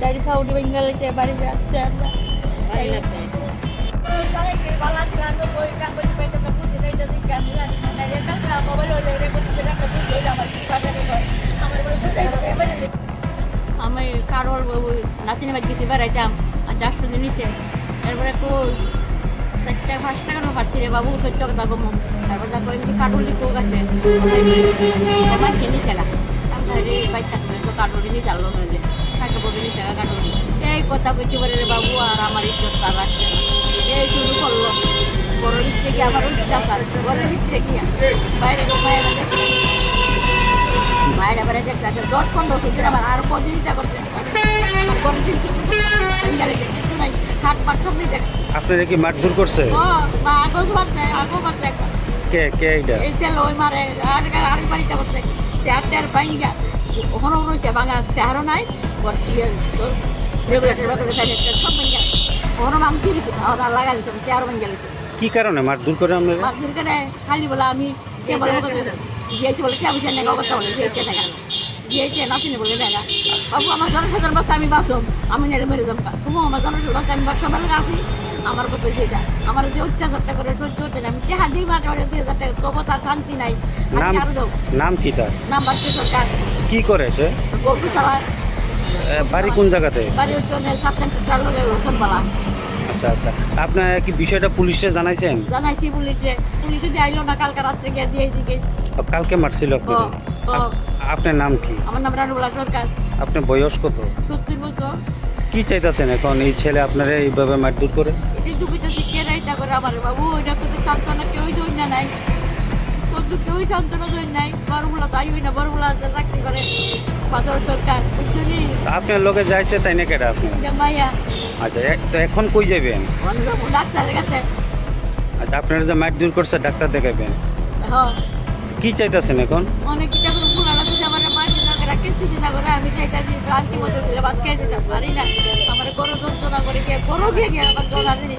Diary ফাউডি বেঙ্গালিতে বাড়ি যাচ্ছে আমরা আমি কারোর নাতিনি বাদ গেছি বেড়াইতাম আর 400 দিন নিছে এরপরে একটু 4-5 টাকা পারছি রে বাবু সত্য কথা গম তারপর দেখো এমনি কাটুলি কোক আছে আমার কিনেছে না আমি বাইক থাকবে তো কাটুলি নিয়ে চাললো হয়ে যায় থাকে বলে নিচে কাটুলি এই কথা কইতে পারে রে বাবু আর আমার ইজ্জত তার রাখছে এই শুরু করলো বড় দিচ্ছে কি আমার বড় দিচ্ছে কি বাইরে মায়ের এবারে দেখতে 10-15 সুযোগ আমার আর কদিন ইচ্ছা করতে আপনারা কি মারধর করছে? কে কে এটা? ওখানে রয়েছে বাঙা চেহারও নাই ওখানে মাংস দিয়েছে ওরা লাগাইছে চেহারও ভাঙ গেছে। কি কারণে মারধর করে আপনারা? মারধর করে খালি বলে আমি দিয়েছি বলে কে বুঝে নেই কথা বলে দিয়েছে দেখা দিয়েছে নাচিনি বলে দেখা বাবু আমার জনসাধারণ বাস্তা আমি বাসম আমি নেড়ে মেরে যাবো তুমি আমার জনসাধারণ বাস্তা আমি বাসা বেলা আসি আমার কথা সেটা আমার যে অত্যাচারটা করে সহ্য হচ্ছে না আমি টেহা দিই মাঠে 2000 টাকা তবু তার শান্তি নাই। নাম কি তার? নাম বাড়ছে সরকার। কি করে সে? গরু চালায়। বাড়ি কোন জায়গাতে? বাড়ি হচ্ছে সাবসেন্টার লোক রসনপালা। আচ্ছা আচ্ছা আপনার কি বিষয়টা পুলিশে জানাইছেন? জানাইছি পুলিশে যদি আইলো না কালকে রাত্রে গিয়ে দিয়ে দিকে কালকে মারছিল আপনাকে? আপনার নাম কি? আমার নাম রানুলা সরকার। আপনার বয়স কত? 70 বছর। কি চাইতেছেন এখন এই ছেলে আপনারা এইভাবে মারধর করে? এটি দুঃখিত শিখিয়ে রাইতা করে আমার বাবু ওইটা তো সান্ত্বনা কেউই দই না নাই তো কেউই সান্ত্বনা দই নাই বড়গুলা তাই হই না বড়গুলা চাকরি করে পাথর সরকার বুঝলি আপনার লোকে যাইছে তাই না কেটা আপনি? মাইয়া। আচ্ছা তো এখন কই যাবেন? ডাক্তারের কাছে। আচ্ছা আপনারা যে মারধর করছে ডাক্তার দেখাবেন? হ্যাঁ। কি চাইতেছেন এখন? অনেক কিছু করে ফুলানো দিতে আমার মাঝে না করে কিছু না করে আমি চাইতেছি ক্লান্তি মতো দিলে ভাত খেয়ে দিতে পারি না আমার গরু যন্ত্রণা করে গিয়ে গরু গিয়ে আমার জল আসেনি